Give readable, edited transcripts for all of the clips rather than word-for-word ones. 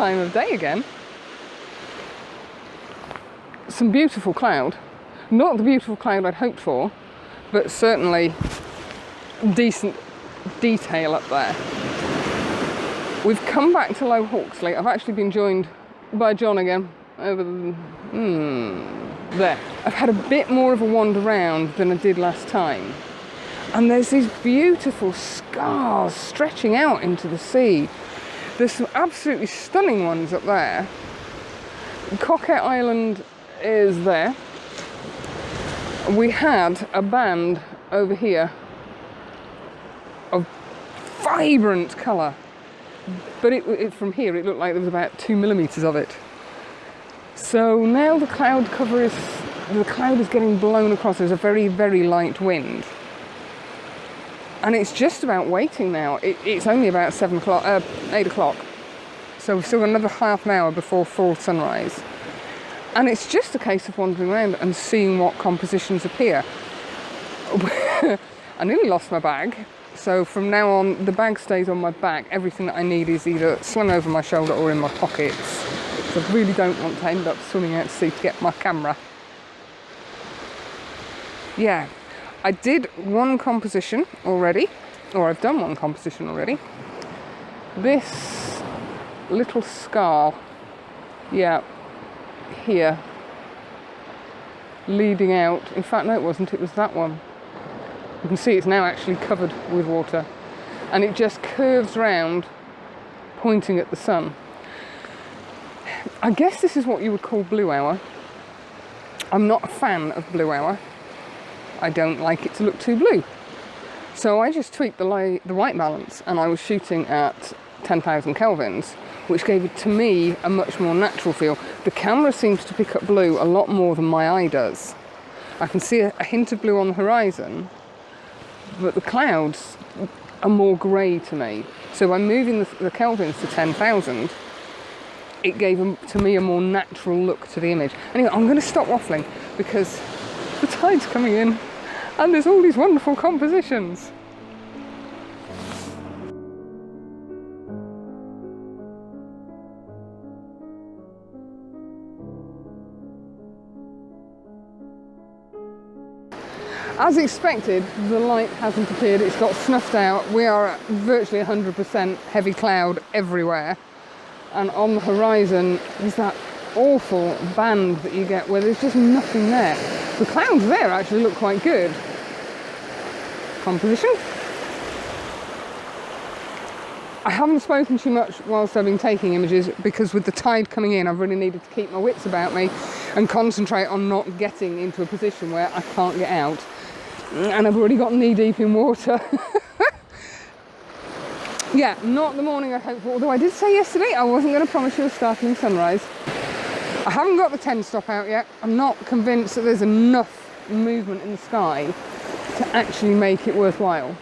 time of day again. Some beautiful cloud. Not the beautiful cloud I'd hoped for, but certainly decent detail up there. We've come back to Low Hawksley. I've actually been joined by John again over there. I've had a bit more of a wander round than I did last time. And there's these beautiful scars stretching out into the sea. There's some absolutely stunning ones up there. Coquette Island is there. We had a band over here of vibrant colour, but from here it looked like there was about 2 millimetres of it. So now the cloud is getting blown across. There's a very, very light wind. And it's just about waiting now. It's only about 8 o'clock. So we've still got another half an hour before full sunrise. And it's just a case of wandering around and seeing what compositions appear. I nearly lost my bag. So from now on, the bag stays on my back. Everything that I need is either slung over my shoulder or in my pockets. So I really don't want to end up swimming out to sea to get my camera. Yeah. I did one composition already, or I've done one composition already. This little scar, yeah, here, leading out. In fact, no, it wasn't, it was that one. You can see it's now actually covered with water, and it just curves round, pointing at the sun. I guess this is what you would call blue hour. I'm not a fan of blue hour. I don't like it to look too blue. So I just tweaked the white balance, and I was shooting at 10,000 kelvins, which gave it to me a much more natural feel. The camera seems to pick up blue a lot more than my eye does. I can see a hint of blue on the horizon, but the clouds are more grey to me. So by moving the kelvins to 10,000, it gave to me a more natural look to the image. Anyway, I'm going to stop waffling because the tide's coming in and there's all these wonderful compositions. As expected, the light hasn't appeared, it's got snuffed out. We are at virtually 100% heavy cloud everywhere. And on the horizon is that awful band that you get where there's just nothing there. The clouds there actually look quite good. Composition. I haven't spoken too much whilst I've been taking images because with the tide coming in, I've really needed to keep my wits about me and concentrate on not getting into a position where I can't get out. And I've already got knee deep in water. Yeah, not the morning I hoped for, although I did say yesterday I wasn't going to promise you a startling sunrise. I haven't got the 10 stop out yet. I'm not convinced that there's enough movement in the sky to actually make it worthwhile.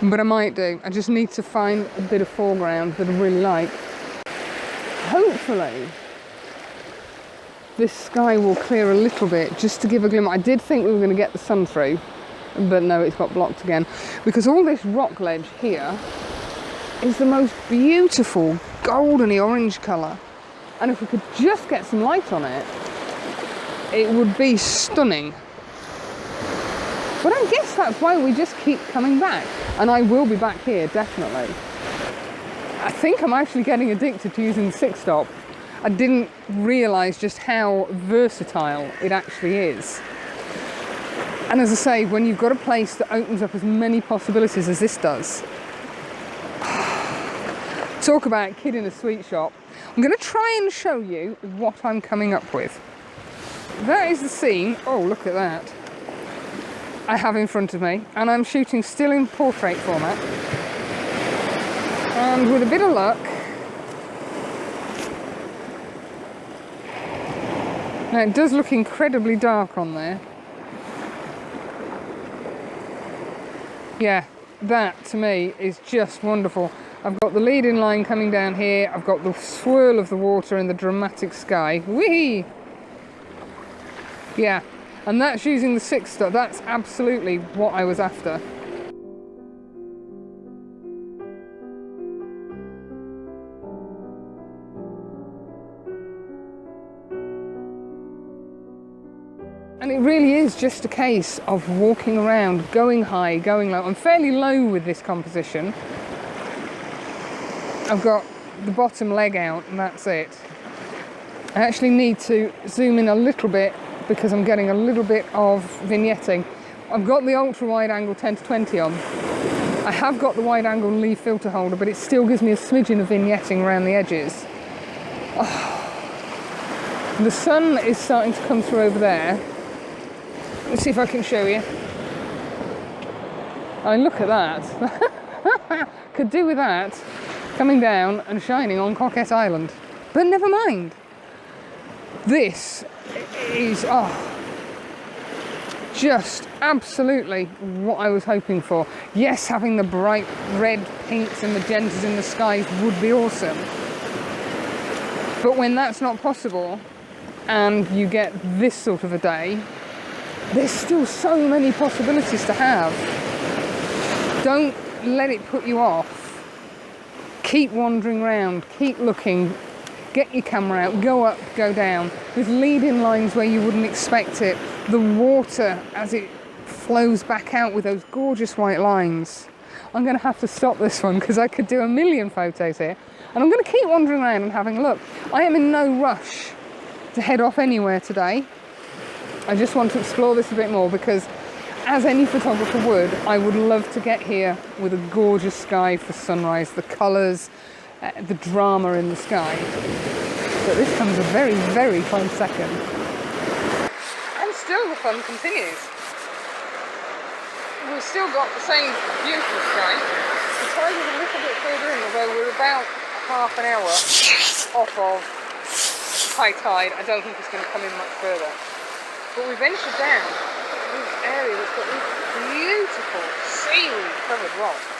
But I might do. I just need to find a bit of foreground that I really like. Hopefully this sky will clear a little bit just to give a glimmer. I did think we were going to get the sun through, but no, it's got blocked again. Because all this rock ledge here is the most beautiful goldeny orange colour. And if we could just get some light on it, it would be stunning. But I guess that's why we just keep coming back. And I will be back here, definitely. I think I'm actually getting addicted to using the 6 stop. I didn't realise just how versatile it actually is. And as I say, when you've got a place that opens up as many possibilities as this does, talk about a kid in a sweet shop. I'm going to try and show you what I'm coming up with. That is the scene. Oh, look at that. I have in front of me, and I'm shooting still in portrait format. And with a bit of luck, now it does look incredibly dark on there. Yeah, that to me is just wonderful. I've got the leading line coming down here, I've got the swirl of the water and the dramatic sky. Whee! Yeah, and that's using the 6 stop. That's absolutely what I was after. And it really is just a case of walking around, going high, going low. I'm fairly low with this composition. I've got the bottom leg out and that's it. I actually need to zoom in a little bit because I'm getting a little bit of vignetting. I've got the ultra wide angle 10-20 on. I have got the wide angle leaf filter holder, but it still gives me a smidgen of vignetting around the edges. Oh. The sun is starting to come through over there. Let's see if I can show you. I mean, look at that. Could do with that coming down and shining on Coquette Island. But never mind. This is, just absolutely what I was hoping for. Yes, having the bright red, pinks and magentas in the skies would be awesome. But when that's not possible and you get this sort of a day, there's still so many possibilities to have. Don't let it put you off. Keep wandering around, keep looking, get your camera out, go up, go down. There's lead-in lines where you wouldn't expect it. The water as it flows back out with those gorgeous white lines. I'm going to have to stop this one because I could do a million photos here. And I'm going to keep wandering around and having a look. I am in no rush to head off anywhere today. I just want to explore this a bit more because, as any photographer would, I would love to get here with a gorgeous sky for sunrise, the colours, the drama in the sky. But this comes a very, very close second. And still the fun continues. We've still got the same beautiful sky. The tide is a little bit further in, although we're about half an hour off of high tide. I don't think it's going to come in much further. But we ventured down this area that's got these beautiful seaweed covered rocks.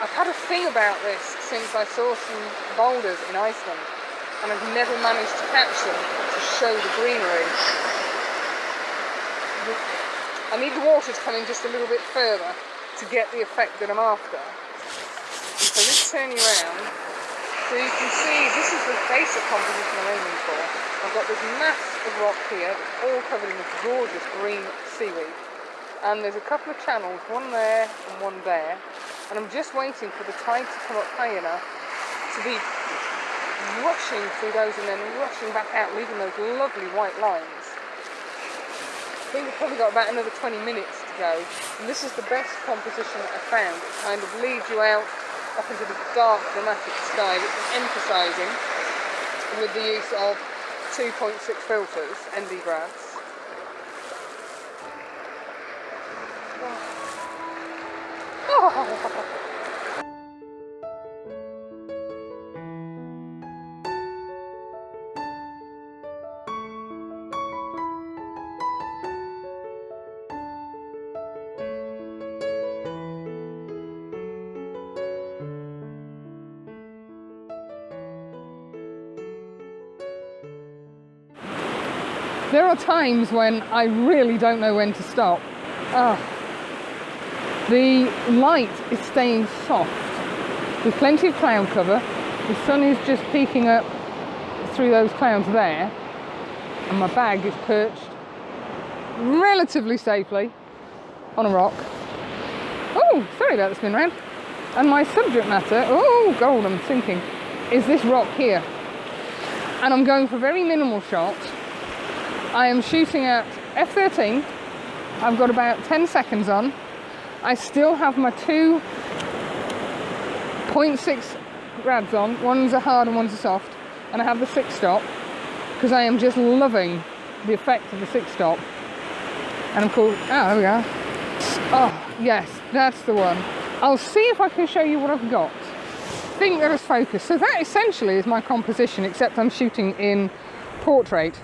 I've had a thing about this since I saw some boulders in Iceland, and I've never managed to catch them to show the greenery. I need the water to come in just a little bit further to get the effect that I'm after. And so let's turn you around so you can see this is the basic composition I'm aiming for. I've got this mass of rock here that's all covered in this gorgeous green seaweed, and there's a couple of channels, one there and one there, and I'm just waiting for the tide to come up high enough to be rushing through those and then rushing back out, leaving those lovely white lines. I think we've probably got about another 20 minutes to go, and this is the best composition that I've found. It kind of leads you out up into the dark, dramatic sky, which is emphasising with the use of 2.6 filters, ND grads. Oh. There are times when I really don't know when to stop. The light is staying soft. There's plenty of cloud cover. The sun is just peeking up through those clouds there. And my bag is perched relatively safely on a rock. Oh, sorry about the spin round. And my subject matter, oh God, I'm sinking, is this rock here. And I'm going for very minimal shots. I am shooting at f/13. I've got about 10 seconds on. I still have my 2.6 grads on. One's a hard and one's a soft. And I have the 6-stop because I am just loving the effect of the 6-stop. And of course, there we are. Oh, yes, that's the one. I'll see if I can show you what I've got. I think there is focus. So that essentially is my composition, except I'm shooting in portrait.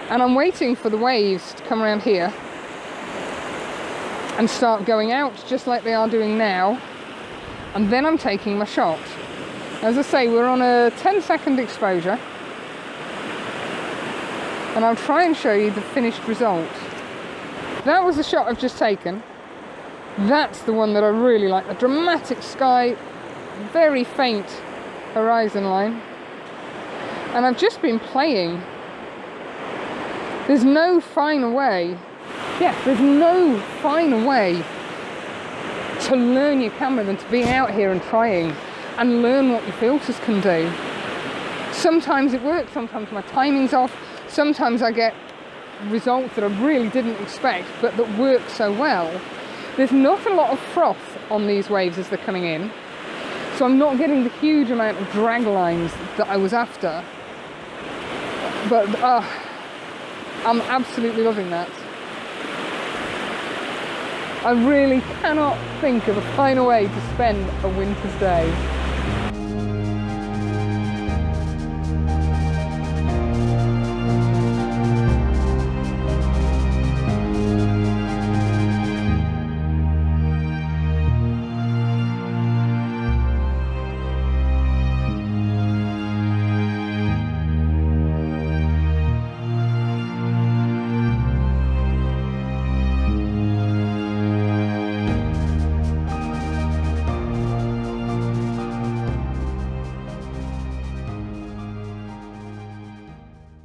And I'm waiting for the waves to come around here and start going out just like they are doing now, and then I'm taking my shot. As I say, we're on a 10-second exposure, and I'll try and show you the finished result. That was the shot I've just taken. That's the one that I really like. The dramatic sky, very faint horizon line, and I've just been playing There's no finer way, there's no finer way to learn your camera than to be out here and trying and learn what your filters can do. Sometimes it works, sometimes my timing's off, sometimes I get results that I really didn't expect but that work so well. There's not a lot of froth on these waves as they're coming in, so I'm not getting the huge amount of drag lines that I was after, but I'm absolutely loving that. I really cannot think of a finer way to spend a winter's day.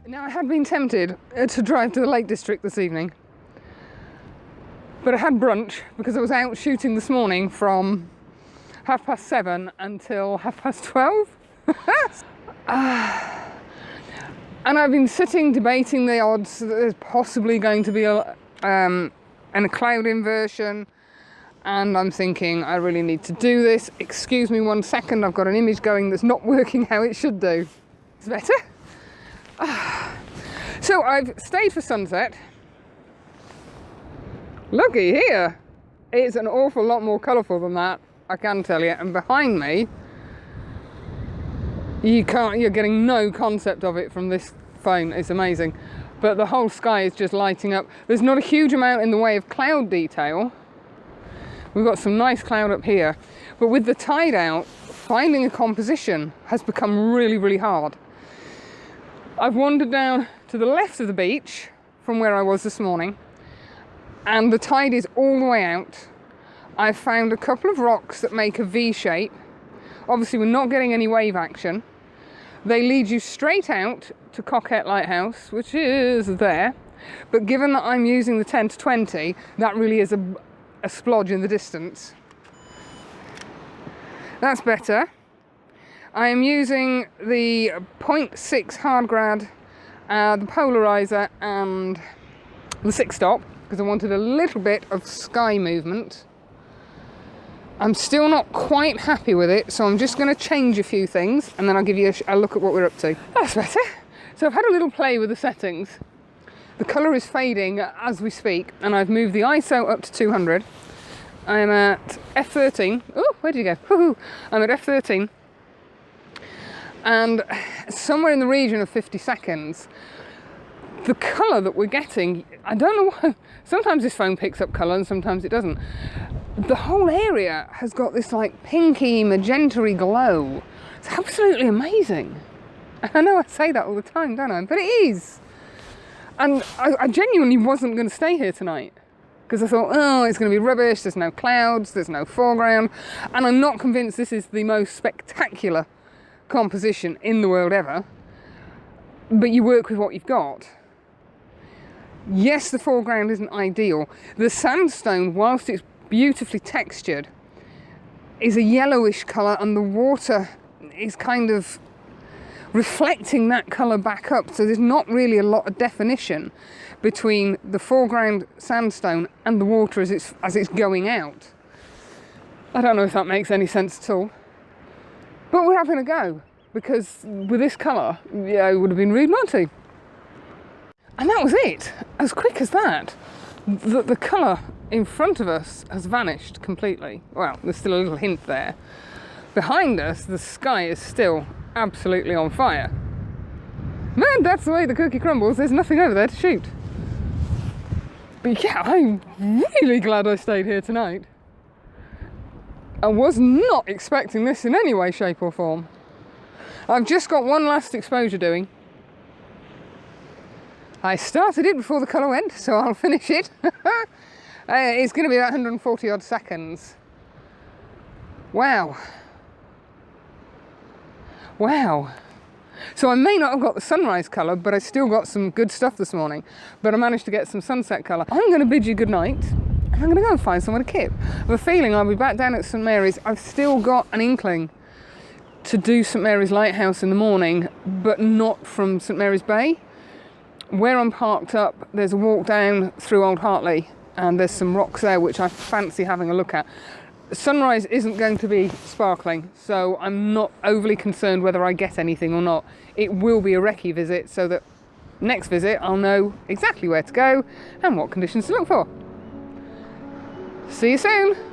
Now, I had been tempted to drive to the Lake District this evening, but I had brunch because I was out shooting this morning from 7:30 until 12:30. And I've been sitting debating the odds that there's possibly going to be a cloud inversion, and I'm thinking I really need to do this. Excuse me 1 second, I've got an image going that's not working how it should do. It's better? So I've stayed for sunset. Looky here, it's an awful lot more colourful than that, I can tell you. And behind me, you're getting no concept of it from this phone. It's amazing, but the whole sky is just lighting up. There's not a huge amount in the way of cloud detail. We've got some nice cloud up here, but with the tide out, finding a composition has become really, really hard. I've wandered down to the left of the beach from where I was this morning, and the tide is all the way out. I've found a couple of rocks that make a V shape. Obviously we're not getting any wave action. They lead you straight out to Coquette Lighthouse, which is there, but given that I'm using the 10 to 20, that really is a splodge in the distance. That's better. I am using the 0.6 hard grad, the polarizer and the 6-stop because I wanted a little bit of sky movement. I'm still not quite happy with it, so I'm just going to change a few things and then I'll give you a look at what we're up to. That's better. So I've had a little play with the settings. The colour is fading as we speak, and I've moved the ISO up to 200. I'm at f13. Oh, where did you go? I'm at f13. And somewhere in the region of 50 seconds, the colour that we're getting, I don't know why, sometimes this phone picks up colour and sometimes it doesn't. The whole area has got this like pinky, magenta-y glow. It's absolutely amazing. I know I say that all the time, don't I? But it is. And I genuinely wasn't going to stay here tonight because I thought, oh, it's going to be rubbish, there's no clouds, there's no foreground, and I'm not convinced this is the most spectacular composition in the world ever, but you work with what you've got. Yes, the foreground isn't ideal. The sandstone, whilst it's beautifully textured, is a yellowish colour, and the water is kind of reflecting that colour back up, so there's not really a lot of definition between the foreground sandstone and the water as it's going out. I don't know if that makes any sense at all. But we're having a go, because with this colour, yeah, it would have been rude not to. And that was it. As quick as that. The colour in front of us has vanished completely. Well, there's still a little hint there. Behind us, the sky is still absolutely on fire. Man, that's the way the cookie crumbles. There's nothing over there to shoot. But yeah, I'm really glad I stayed here tonight. I was not expecting this in any way, shape or form. I've just got one last exposure doing. I started it before the colour went, so I'll finish it. It's going to be about 140 odd seconds. Wow. Wow. So I may not have got the sunrise colour, but I still got some good stuff this morning. But I managed to get some sunset colour. I'm going to bid you good night, and I'm going to go and find somewhere to kip. I have a feeling I'll be back down at St Mary's. I've still got an inkling to do St Mary's Lighthouse in the morning, but not from St Mary's Bay. Where I'm parked up, there's a walk down through Old Hartley, and there's some rocks there which I fancy having a look at. Sunrise isn't going to be sparkling, so I'm not overly concerned whether I get anything or not. It will be a recce visit, so that next visit I'll know exactly where to go and what conditions to look for. See you soon!